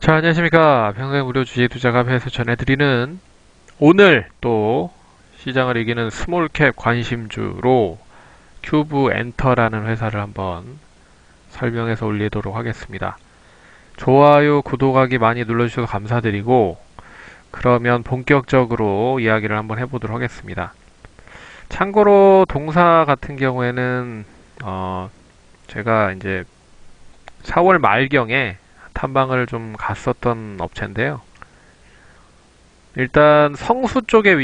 자, 안녕하십니까. 평생 무료 주식 투자 카페에서 전해드리는 오늘 또 시장을 이기는 스몰캡 관심주로 큐브 엔터라는 회사를 한번 설명해서 올리도록 하겠습니다. 좋아요, 구독하기 많이 눌러주셔서 감사드리고, 그러면 본격적으로 이야기를 한번 해보도록 하겠습니다. 참고로 동사 같은 경우에는 제가 이제 4월 말경에 탐방을 좀 갔었던 업체인데요. 일단 성수 쪽에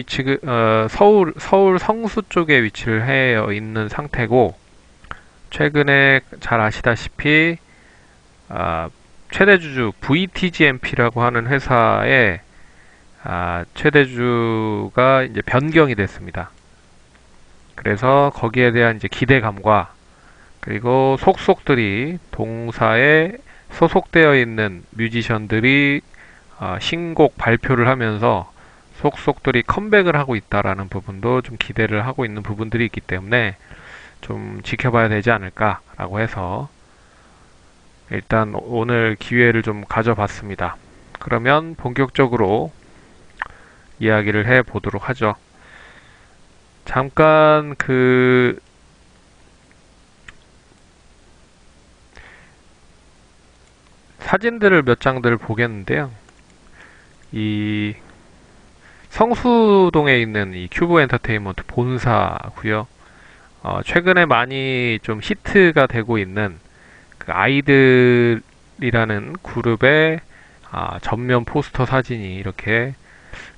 서울 성수 쪽에 위치를 해 있는 상태고, 최근에 잘 아시다시피 최대주주 VTGMP라고 하는 회사의 최대주가 이제 변경이 됐습니다. 그래서 거기에 대한 이제 기대감과, 그리고 속속들이 동사에 소속되어 있는 뮤지션들이 신곡 발표를 하면서 속속들이 컴백을 하고 있다라는 부분도 좀 기대를 하고 있는 부분들이 있기 때문에 좀 지켜봐야 되지 않을까라고 해서 일단 오늘 기회를 좀 가져봤습니다. 그러면 본격적으로 이야기를 해 보도록 하죠. 잠깐 사진들을 몇 장들을 보겠는데요. 이 성수동에 있는 이 큐브 엔터테인먼트 본사고요. 최근에 많이 좀 히트가 되고 있는 그 아이들이라는 그룹의 전면 포스터 사진이 이렇게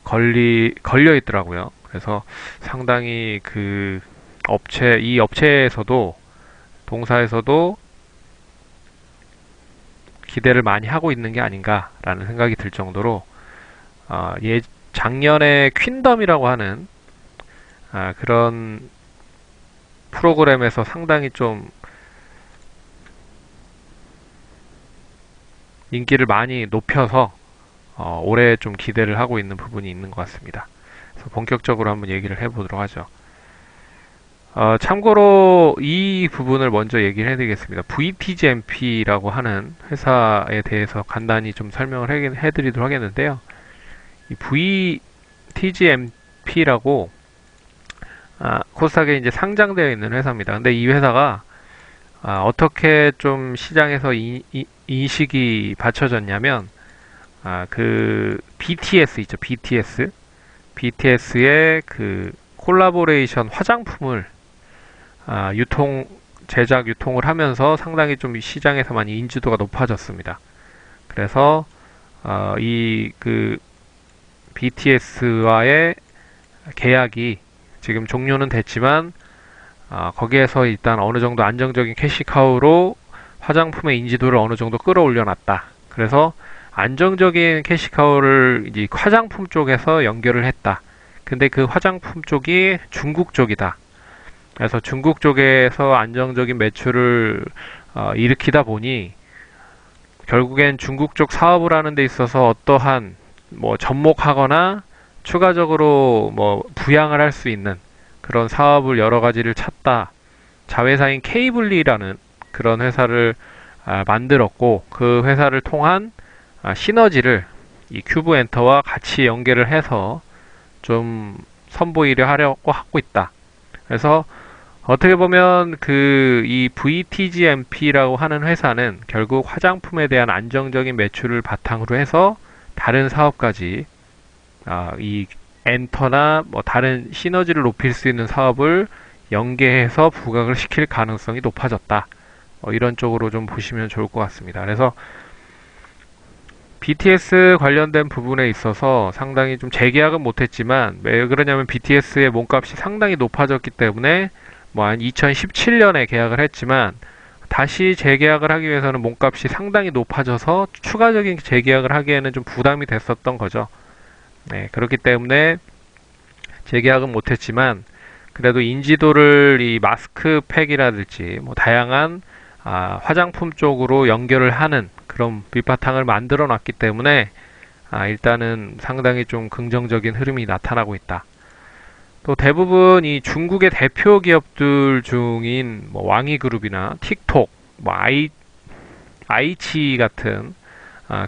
걸려 있더라고요. 그래서 상당히 이 업체에서도, 동사에서도 기대를 많이 하고 있는 게 아닌가라는 생각이 들 정도로, 작년에 퀸덤이라고 하는 그런 프로그램에서 상당히 좀 인기를 많이 높여서 올해 좀 기대를 하고 있는 부분이 있는 것 같습니다. 그래서 본격적으로 한번 얘기를 해보도록 하죠. 참고로 이 부분을 먼저 얘기를 해드리겠습니다. VTGMP라고 하는 회사에 대해서 간단히 좀 설명을 해드리도록 하겠는데요. 이 VTGMP라고 코스닥에 이제 상장되어 있는 회사입니다. 근데 이 회사가 어떻게 좀 시장에서 인식이 받쳐졌냐면, BTS 있죠, BTS. BTS의 그 콜라보레이션 화장품을 제작 유통을 하면서 상당히 좀 시장에서 많이 인지도가 높아졌습니다. 그래서 BTS와의 계약이 지금 종료는 됐지만, 거기에서 일단 어느 정도 안정적인 캐시카우로 화장품의 인지도를 어느 정도 끌어올려 놨다. 그래서 안정적인 캐시카우를 이제 화장품 쪽에서 연결을 했다. 근데 그 화장품 쪽이 중국 쪽이다. 그래서 중국 쪽에서 안정적인 매출을 일으키다 보니 결국엔 중국 쪽 사업을 하는 데 있어서 어떠한 접목하거나 추가적으로 부양을 할 수 있는 그런 사업을 여러 가지를 찾다. 자회사인 케이블리라는 그런 회사를 만들었고, 그 회사를 통한 시너지를 이 큐브 엔터와 같이 연계를 해서 좀 선보이려 하려고 하고 있다. 그래서 어떻게 보면 이 VTGMP라고 하는 회사는 결국 화장품에 대한 안정적인 매출을 바탕으로 해서 다른 사업까지, 이 엔터나 다른 시너지를 높일 수 있는 사업을 연계해서 부각을 시킬 가능성이 높아졌다. 이런 쪽으로 좀 보시면 좋을 것 같습니다. 그래서 BTS 관련된 부분에 있어서 상당히 좀 재계약은 못했지만, 왜 그러냐면 BTS의 몸값이 상당히 높아졌기 때문에 한 2017년에 계약을 했지만, 다시 재계약을 하기 위해서는 몸값이 상당히 높아져서 추가적인 재계약을 하기에는 좀 부담이 됐었던 거죠. 네, 그렇기 때문에 재계약은 못했지만 그래도 인지도를 이 마스크팩이라든지 다양한 화장품 쪽으로 연결을 하는 그런 밑바탕을 만들어 놨기 때문에 일단은 상당히 좀 긍정적인 흐름이 나타나고 있다. 또 대부분 이 중국의 대표 기업들 중인 왕이그룹이나 틱톡, 아이치 같은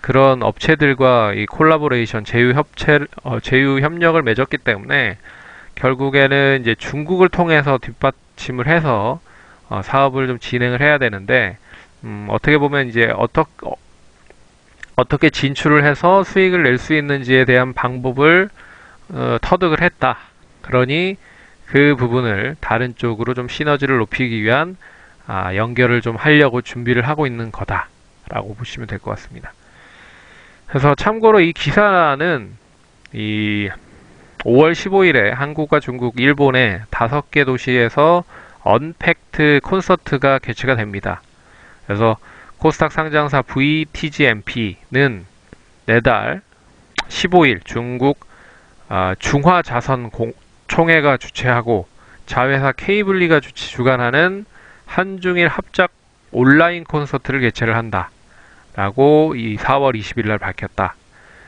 그런 업체들과 이 콜라보레이션, 제휴 협력을 맺었기 때문에 결국에는 이제 중국을 통해서 뒷받침을 해서 사업을 좀 진행을 해야 되는데, 어떻게 보면 이제 어떻게 진출을 해서 수익을 낼 수 있는지에 대한 방법을 터득을 했다. 그러니 그 부분을 다른 쪽으로 좀 시너지를 높이기 위한 연결을 좀 하려고 준비를 하고 있는 거다라고 보시면 될 것 같습니다. 그래서 참고로 이 기사는 이 5월 15일에 한국과 중국, 일본의 5개 도시에서 언팩트 콘서트가 개최가 됩니다. 그래서 코스닥 상장사 VTGMP는 내달 15일 중국 중화자선 총회가 주최하고 자회사 케이블리가 주관하는 한중일 합작 온라인 콘서트를 개최를 한다 라고 이 4월 20일 날 밝혔다.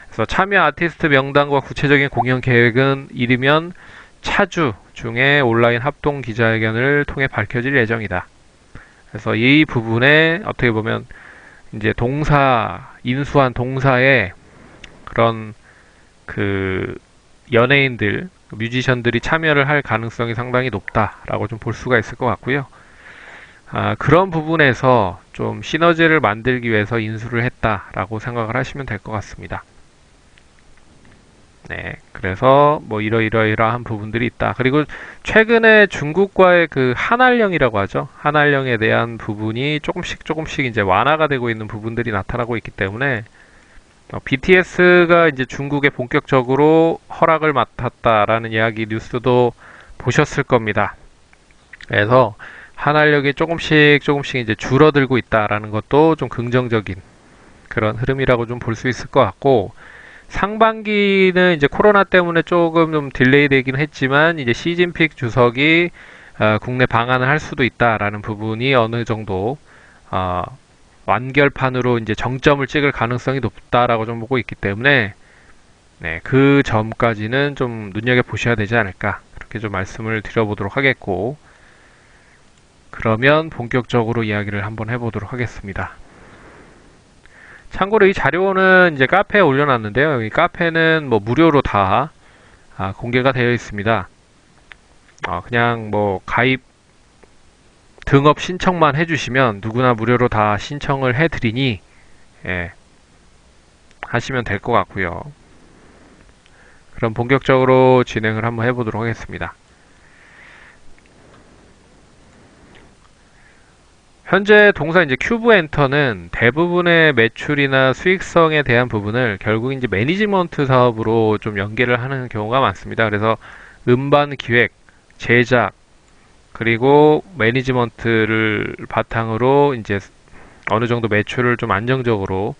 그래서 참여 아티스트 명단과 구체적인 공연 계획은 이르면 차주 중에 온라인 합동 기자회견을 통해 밝혀질 예정이다. 그래서 이 부분에 어떻게 보면 이제 인수한 동사에 그런 그 연예인들, 뮤지션들이 참여를 할 가능성이 상당히 높다라고 좀 볼 수가 있을 것 같고요. 그런 부분에서 좀 시너지를 만들기 위해서 인수를 했다라고 생각을 하시면 될 것 같습니다. 네, 그래서 뭐 이러이러한 부분들이 있다. 그리고 최근에 중국과의 그 한알령이라고 하죠. 한알령에 대한 부분이 조금씩 이제 완화가 되고 있는 부분들이 나타나고 있기 때문에 BTS가 이제 중국에 본격적으로 허락을 맡았다라는 이야기 뉴스도 보셨을 겁니다. 그래서 한알력이 조금씩 이제 줄어들고 있다라는 것도 좀 긍정적인 그런 흐름이라고 좀 볼 수 있을 것 같고, 상반기는 이제 코로나 때문에 조금 좀 딜레이 되긴 했지만 이제 시진핑 주석이 국내 방한을 할 수도 있다라는 부분이 어느 정도 완결판으로 이제 정점을 찍을 가능성이 높다라고 좀 보고 있기 때문에 네, 그 점까지는 좀 눈여겨 보셔야 되지 않을까 그렇게 좀 말씀을 드려보도록 하겠고, 그러면 본격적으로 이야기를 한번 해보도록 하겠습니다. 참고로 이 자료는 이제 카페에 올려놨는데요. 이 카페는 뭐 무료로 다 공개가 되어 있습니다. 그냥 뭐 가입 등업 신청만 해주시면 누구나 무료로 다 신청을 해드리니 하시면 될 것 같고요. 그럼 본격적으로 진행을 한번 해보도록 하겠습니다. 현재 동사 이제 큐브 엔터는 대부분의 매출이나 수익성에 대한 부분을 결국 이제 매니지먼트 사업으로 좀 연계를 하는 경우가 많습니다. 그래서 음반 기획, 제작, 그리고 매니지먼트를 바탕으로 이제 어느 정도 매출을 좀 안정적으로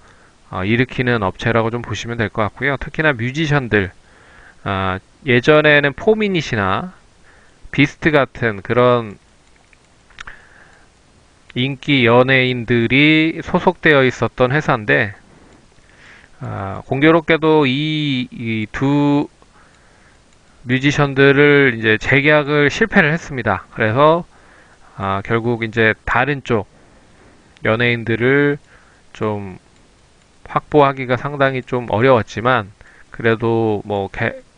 일으키는 업체라고 좀 보시면 될 것 같고요. 특히나 뮤지션들, 예전에는 포미닛이나 비스트 같은 그런 인기 연예인들이 소속되어 있었던 회사인데, 공교롭게도 이 두 뮤지션들을 이제 재계약을 실패를 했습니다. 그래서 결국 이제 다른 쪽 연예인들을 좀 확보하기가 상당히 좀 어려웠지만, 그래도 뭐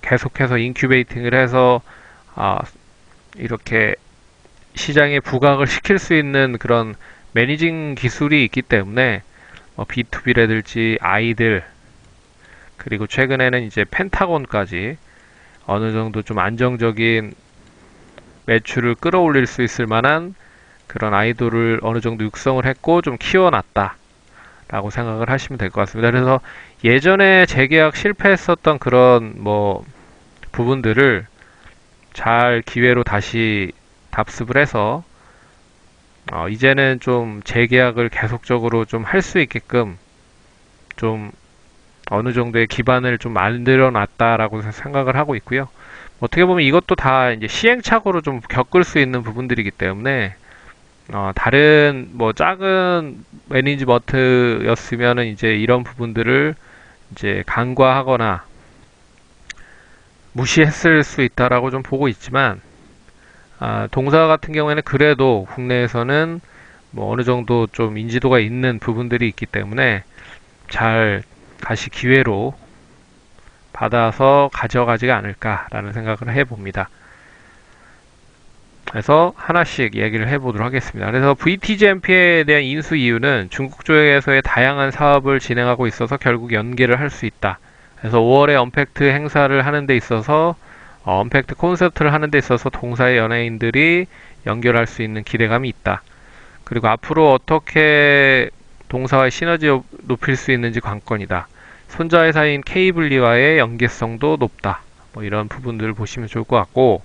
계속해서 인큐베이팅을 해서 이렇게 시장에 부각을 시킬 수 있는 그런 매니징 기술이 있기 때문에 B2B라든지 아이들, 그리고 최근에는 이제 펜타곤까지 어느 정도 좀 안정적인 매출을 끌어올릴 수 있을 만한 그런 아이돌을 어느 정도 육성을 했고 좀 키워놨다 라고 생각을 하시면 될 것 같습니다. 그래서 예전에 재계약 실패했었던 그런 뭐 부분들을 잘 기회로 다시 답습을 해서 이제는 좀 재계약을 계속적으로 좀 할 수 있게끔 좀 어느 정도의 기반을 좀 만들어 놨다라고 생각을 하고 있고요. 어떻게 보면 이것도 다 이제 시행착오로 좀 겪을 수 있는 부분들이기 때문에 다른 뭐 작은 매니지먼트였으면은 이제 이런 부분들을 이제 간과하거나 무시했을 수 있다라고 좀 보고 있지만, 동사 같은 경우에는 그래도 국내에서는 뭐 어느 정도 좀 인지도가 있는 부분들이 있기 때문에 잘 다시 기회로 받아서 가져가지가 않을까라는 생각을 해봅니다. 그래서 하나씩 얘기를 해보도록 하겠습니다. 그래서 VTGMP에 대한 인수 이유는 중국 쪽에서의 다양한 사업을 진행하고 있어서 결국 연계를 할 수 있다. 그래서 5월에 언팩트 행사를 하는 데 있어서 언팩트 콘서트를 하는 데 있어서 동사의 연예인들이 연결할 수 있는 기대감이 있다. 그리고 앞으로 어떻게 동사와의 시너지 높일 수 있는지 관건이다. 손자회사인 케이블리와의 연계성도 높다. 뭐 이런 부분들을 보시면 좋을 것 같고,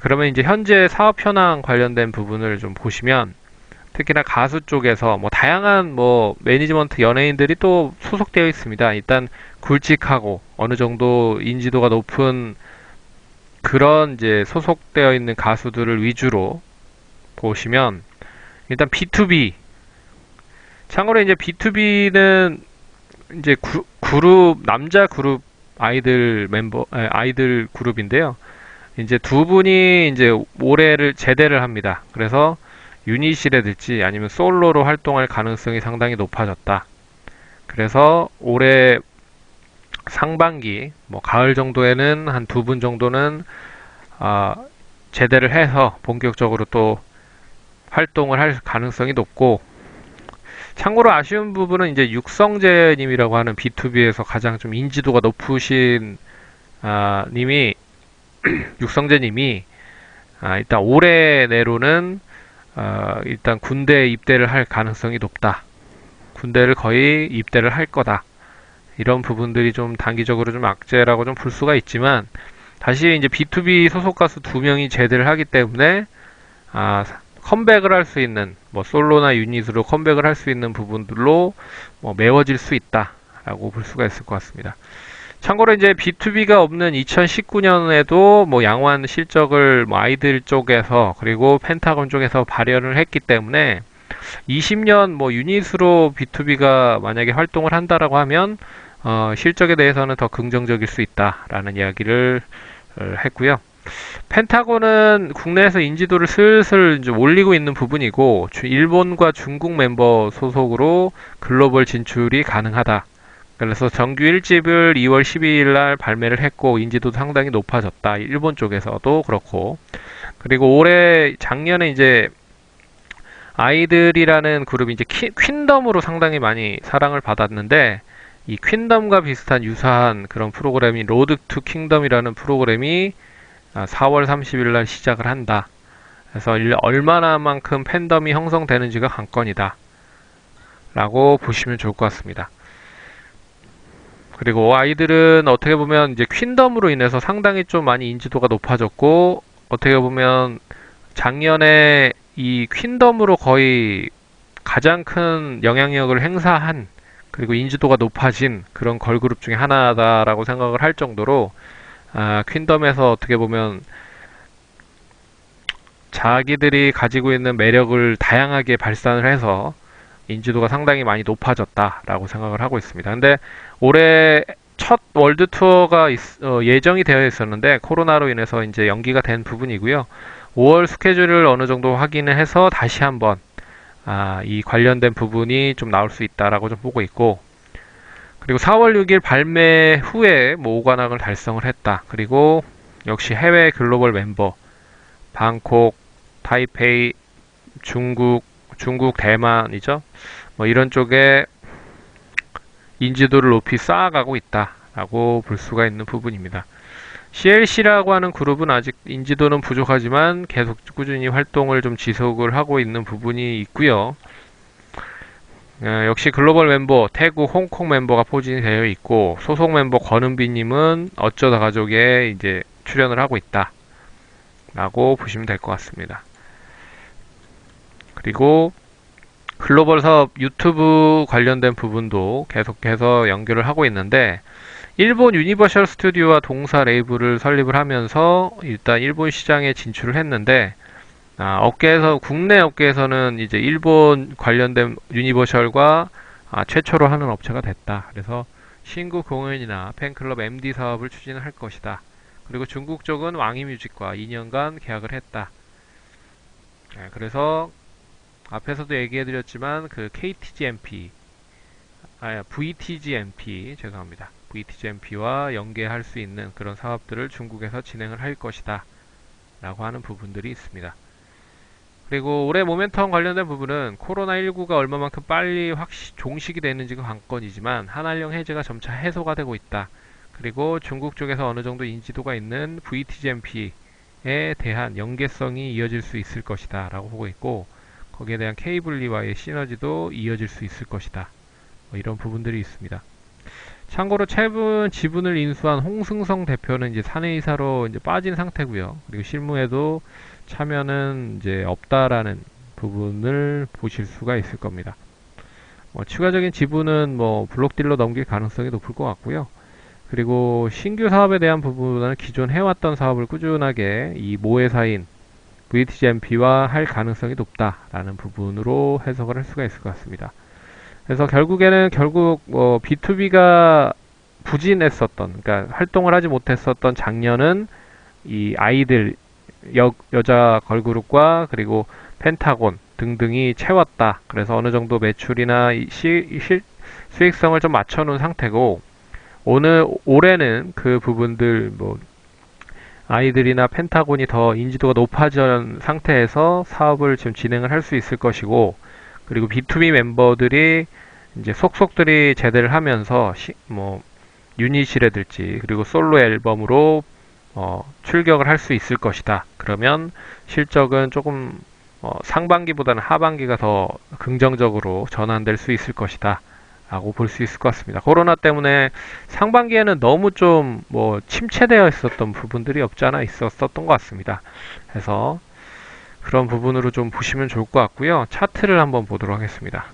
그러면 이제 현재 사업 현황 관련된 부분을 좀 보시면, 특히나 가수 쪽에서 뭐 다양한 뭐 매니지먼트 연예인들이 또 소속되어 있습니다. 일단 굵직하고 어느 정도 인지도가 높은 그런 이제 소속되어 있는 가수들을 위주로 보시면, 일단 B2B. 참고로 이제 B2B는 이제 그룹, 남자 그룹 아이들 그룹인데요. 이제 두 분이 이제 올해를 제대를 합니다. 그래서 유닛이라든지 아니면 솔로로 활동할 가능성이 상당히 높아졌다. 그래서 올해 상반기, 뭐 가을 정도에는 한 두 분 정도는 제대를 해서 본격적으로 또 활동을 할 가능성이 높고, 참고로 아쉬운 부분은 이제 육성재님이라고 하는 B2B에서 가장 좀 인지도가 높으신 님이 육성재님이 일단 올해 내로는 일단 군대 입대를 할 가능성이 높다. 군대를 거의 입대를 할 거다. 이런 부분들이 좀 단기적으로 좀 악재라고 좀 볼 수가 있지만, 다시 이제 B2B 소속 가수 두 명이 제대를 하기 때문에 컴백을 할 수 있는, 뭐 솔로나 유닛으로 컴백을 할 수 있는 부분들로 뭐 메워질 수 있다라고 볼 수가 있을 것 같습니다. 참고로 이제 B2B가 없는 2019년에도 뭐 양호한 실적을 뭐 아이들 쪽에서 그리고 펜타곤 쪽에서 발현을 했기 때문에 20년 뭐 유닛으로 B2B가 만약에 활동을 한다라고 하면 실적에 대해서는 더 긍정적일 수 있다라는 이야기를 했고요. 펜타곤은 국내에서 인지도를 슬슬 이제 올리고 있는 부분이고, 일본과 중국 멤버 소속으로 글로벌 진출이 가능하다. 그래서 정규 1집을 2월 12일 날 발매를 했고, 인지도도 상당히 높아졌다. 일본 쪽에서도 그렇고. 그리고 작년에 이제 아이들이라는 그룹이 이제 퀸덤으로 상당히 많이 사랑을 받았는데, 이 퀸덤과 비슷한 유사한 그런 프로그램이 로드 투 킹덤이라는 프로그램이 4월 30일 날 시작을 한다. 그래서 얼마나만큼 팬덤이 형성되는지가 관건이다. 라고 보시면 좋을 것 같습니다. 그리고 아이들은 어떻게 보면 이제 퀸덤으로 인해서 상당히 좀 많이 인지도가 높아졌고, 어떻게 보면 작년에 이 퀸덤으로 거의 가장 큰 영향력을 행사한, 그리고 인지도가 높아진 그런 걸그룹 중에 하나다라고 생각을 할 정도로, 퀸덤에서 어떻게 보면 자기들이 가지고 있는 매력을 다양하게 발산을 해서 인지도가 상당히 많이 높아졌다라고 생각을 하고 있습니다. 근데 올해 첫 월드 투어가 예정이 되어 있었는데 코로나로 인해서 이제 연기가 된 부분이고요. 5월 스케줄을 어느 정도 확인을 해서 다시 한번 이 관련된 부분이 좀 나올 수 있다라고 좀 보고 있고, 그리고 4월 6일 발매 후에 뭐 5관왕을 달성을 했다. 그리고 역시 해외 글로벌 멤버 방콕, 타이페이, 중국 대만이죠. 뭐 이런 쪽에 인지도를 높이 쌓아가고 있다라고 볼 수가 있는 부분입니다. CLC라고 하는 그룹은 아직 인지도는 부족하지만 계속 꾸준히 활동을 좀 지속을 하고 있는 부분이 있고요. 역시 글로벌 멤버 태국, 홍콩 멤버가 포진이 되어 있고, 소속 멤버 권은비님은 어쩌다 가족에 이제 출연을 하고 있다 라고 보시면 될 것 같습니다. 그리고 글로벌 사업 유튜브 관련된 부분도 계속해서 연결을 하고 있는데, 일본 유니버셜 스튜디오와 동사 레이블을 설립을 하면서 일단 일본 시장에 진출을 했는데, 국내 업계에서는 이제 일본 관련된 유니버셜과 최초로 하는 업체가 됐다. 그래서 신규 공연이나 팬클럽 MD 사업을 추진할 것이다. 그리고 중국 쪽은 왕이뮤직과 2년간 계약을 했다. 그래서 앞에서도 얘기해드렸지만 그 KTGMP VTGMP, 죄송합니다. VTGMP와 연계할 수 있는 그런 사업들을 중국에서 진행을 할 것이다 라고 하는 부분들이 있습니다. 그리고 올해 모멘텀 관련된 부분은 코로나19가 얼마만큼 빨리 종식이 되는지가 관건이지만 한한령 해제가 점차 해소가 되고 있다. 그리고 중국 쪽에서 어느 정도 인지도가 있는 VTGMP에 대한 연계성이 이어질 수 있을 것이다 라고 보고 있고, 거기에 대한 케이블리와의 시너지도 이어질 수 있을 것이다. 이런 부분들이 있습니다. 참고로 최근 지분을 인수한 홍승성 대표는 이제 사내이사로 이제 빠진 상태고요. 그리고 실무에도 참여는 이제 없다라는 부분을 보실 수가 있을 겁니다. 추가적인 지분은 블록딜로 넘길 가능성이 높을 것 같고요. 그리고 신규 사업에 대한 부분은 기존 해왔던 사업을 꾸준하게 이 모회사인 VTGMP와 할 가능성이 높다라는 부분으로 해석을 할 수가 있을 것 같습니다. 그래서 결국에는 B2B가 부진했었던, 그러니까 활동을 하지 못했었던 작년은 이 아이들 여자 걸그룹과 그리고 펜타곤 등등이 채웠다. 그래서 어느 정도 매출이나 수익성을 좀 맞춰놓은 상태고, 올해는 그 부분들 아이들이나 펜타곤이 더 인지도가 높아진 상태에서 사업을 지금 진행을 할 수 있을 것이고, 그리고 B2B 멤버들이 이제 속속들이 제대를 하면서 유닛이라든지 그리고 솔로 앨범으로 출격을 할 수 있을 것이다. 그러면 실적은 조금 상반기보다는 하반기가 더 긍정적으로 전환될 수 있을 것이다 라고 볼 수 있을 것 같습니다. 코로나 때문에 상반기에는 너무 좀 침체되어 있었던 부분들이 없지 않아 있었던 것 같습니다. 그래서 그런 부분으로 좀 보시면 좋을 것 같고요. 차트를 한번 보도록 하겠습니다.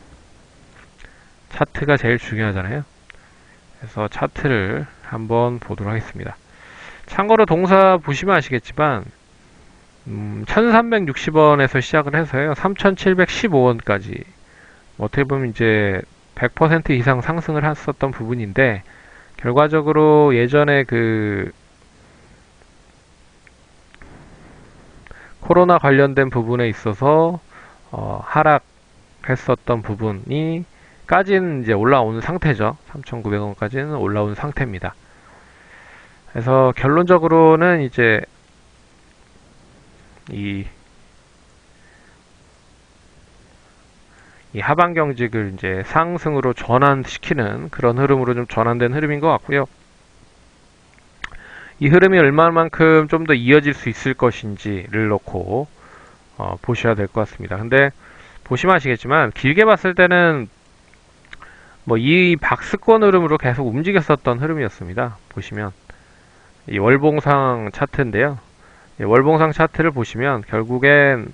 차트가 제일 중요하잖아요. 그래서 차트를 한번 보도록 하겠습니다. 참고로 동사 보시면 아시겠지만 1360원에서 시작을 해서요 3715원까지 어떻게 보면 이제 100% 이상 상승을 했었던 부분인데, 결과적으로 예전에 그 코로나 관련된 부분에 있어서 하락했었던 부분이 까지는 이제 올라오는 상태죠. 3,900원까지는 올라온 상태입니다. 그래서 결론적으로는 이제 이 하반 경직을 이제 상승으로 전환시키는 그런 흐름으로 좀 전환된 흐름인 것 같고요. 이 흐름이 얼마만큼 좀 더 이어질 수 있을 것인지를 놓고 보셔야 될 것 같습니다. 근데 보시면 아시겠지만 길게 봤을 때는 이 박스권 흐름으로 계속 움직였었던 흐름이었습니다. 보시면 이 월봉상 차트인데요. 이 월봉상 차트를 보시면 결국엔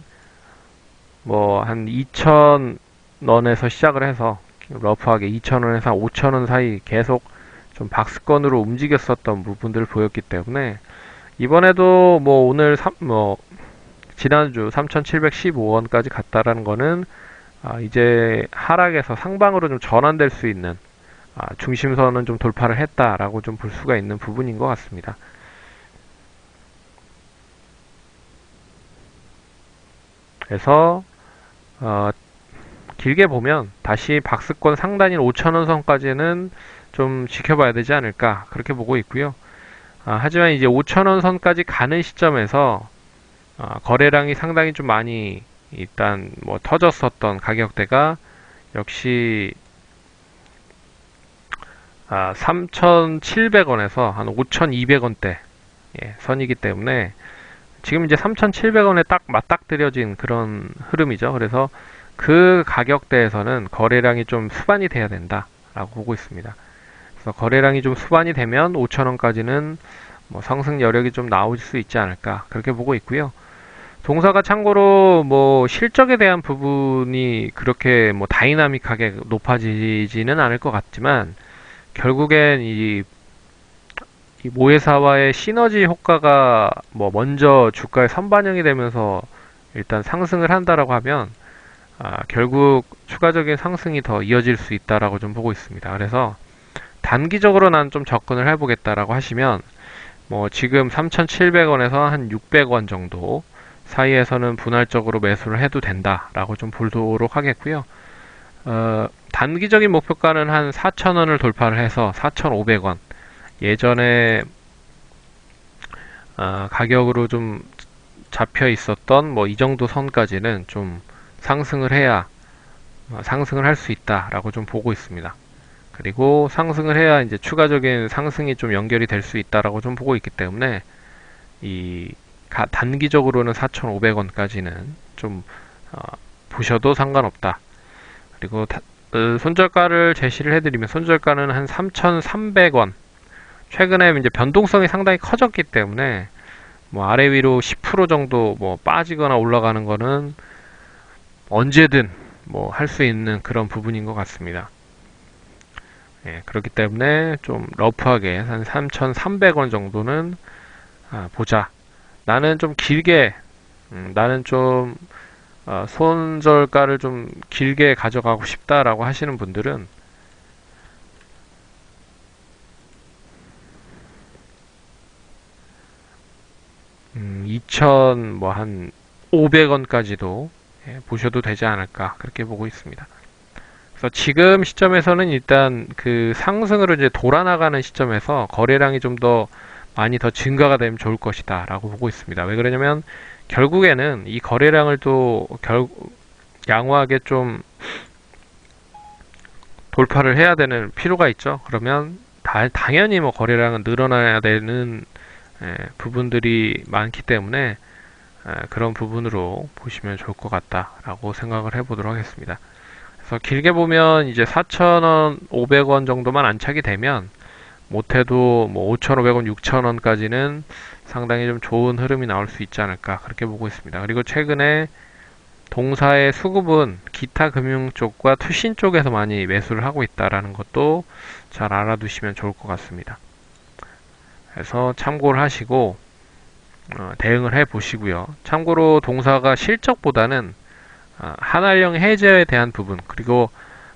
한 2,000원에서 시작을 해서 러프하게 2,000원에서 5,000원 사이 계속 좀 박스권으로 움직였었던 부분들을 보였기 때문에 이번에도 오늘 지난주 3,715원까지 갔다라는 거는 이제 하락에서 상방으로 좀 전환될 수 있는 중심선은 좀 돌파를 했다라고 좀 볼 수가 있는 부분인 것 같습니다. 그래서 길게 보면 다시 박스권 상단인 5,000원 선까지는 좀 지켜봐야 되지 않을까 그렇게 보고 있고요. 하지만 이제 5,000원 선까지 가는 시점에서 거래량이 상당히 좀 많이 일단 터졌었던 가격대가 역시 3,700원에서 한 5,200원대 선이기 때문에 지금 이제 3,700원에 딱 맞닥뜨려진 그런 흐름이죠. 그래서 그 가격대에서는 거래량이 좀 수반이 돼야 된다라고 보고 있습니다. 그래서 거래량이 좀 수반이 되면 5,000원까지는 상승 여력이 좀 나올 수 있지 않을까 그렇게 보고 있고요. 동사가 참고로 실적에 대한 부분이 그렇게 다이나믹하게 높아지지는 않을 것 같지만 결국엔 이 모회사와의 시너지 효과가 먼저 주가에 선반영이 되면서 일단 상승을 한다라고 하면 결국 추가적인 상승이 더 이어질 수 있다라고 좀 보고 있습니다. 그래서 단기적으로 난 좀 접근을 해보겠다라고 하시면 지금 3,700원에서 한 600원 정도 사이에서는 분할적으로 매수를 해도 된다라고 좀 보도록 하겠고요. 단기적인 목표가는 한 4,000원을 돌파를 해서 4,500원. 예전에 가격으로 좀 잡혀 있었던 뭐 이 정도 선까지는 좀 상승을 해야 상승을 할 수 있다라고 좀 보고 있습니다. 그리고 상승을 해야 이제 추가적인 상승이 좀 연결이 될 수 있다라고 좀 보고 있기 때문에 이 단기적으로는 4,500원까지는 좀 보셔도 상관없다. 그리고 손절가를 제시를 해드리면 손절가는 한 3,300원. 최근에 이제 변동성이 상당히 커졌기 때문에 뭐 아래 위로 10% 정도 뭐 빠지거나 올라가는 거는 언제든 뭐 할 수 있는 그런 부분인 것 같습니다. 예, 그렇기 때문에 좀 러프하게 한 3,300원 정도는 보자. 나는 좀 길게, 나는 좀 손절가를 좀 길게 가져가고 싶다라고 하시는 분들은 2,000 뭐 한 500원까지도 보셔도 되지 않을까 그렇게 보고 있습니다. 그래서 지금 시점에서는 일단 그 상승으로 이제 돌아나가는 시점에서 거래량이 좀 더 많이 더 증가가 되면 좋을 것이다 라고 보고 있습니다. 왜 그러냐면 결국에는 이 거래량을 또 양호하게 좀 돌파를 해야 되는 필요가 있죠. 그러면 당연히 뭐 거래량은 늘어나야 되는 부분들이 많기 때문에 그런 부분으로 보시면 좋을 것 같다라고 생각을 해보도록 하겠습니다. 그래서 길게 보면 이제 4,000원, 500원 정도만 안착이 되면 못해도 뭐 5,500원, 6,000원까지는 상당히 좀 좋은 흐름이 나올 수 있지 않을까 그렇게 보고 있습니다. 그리고 최근에 동사의 수급은 기타 금융 쪽과 투신 쪽에서 많이 매수를 하고 있다라는 것도 잘 알아두시면 좋을 것 같습니다. 그래서 참고를 하시고 대응을 해 보시고요. 참고로 동사가 실적보다는 한알령 해저에 대한 부분 그리고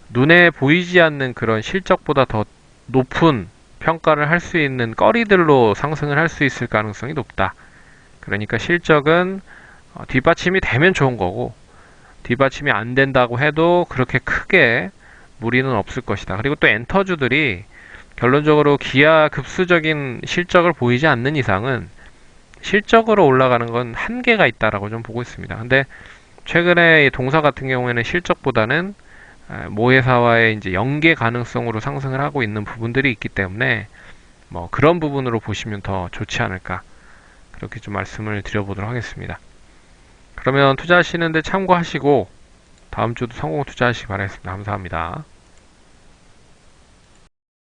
눈에 보이지 않는 그런 실적보다 더 높은 평가를 할 수 있는 거리들로 상승을 할 수 있을 가능성이 높다. 그러니까 실적은 뒷받침이 되면 좋은 거고 뒷받침이 안 된다고 해도 그렇게 크게 무리는 없을 것이다. 그리고 또 엔터주들이 결론적으로 기하급수적인 실적을 보이지 않는 이상은 실적으로 올라가는 건 한계가 있다라고 좀 보고 있습니다. 근데 최근에 동사 같은 경우에는 실적보다는 모회사와의 이제 연계 가능성으로 상승을 하고 있는 부분들이 있기 때문에 뭐 그런 부분으로 보시면 더 좋지 않을까 그렇게 좀 말씀을 드려보도록 하겠습니다. 그러면 투자하시는데 참고하시고 다음 주도 성공 투자하시기 바라겠습니다. 감사합니다.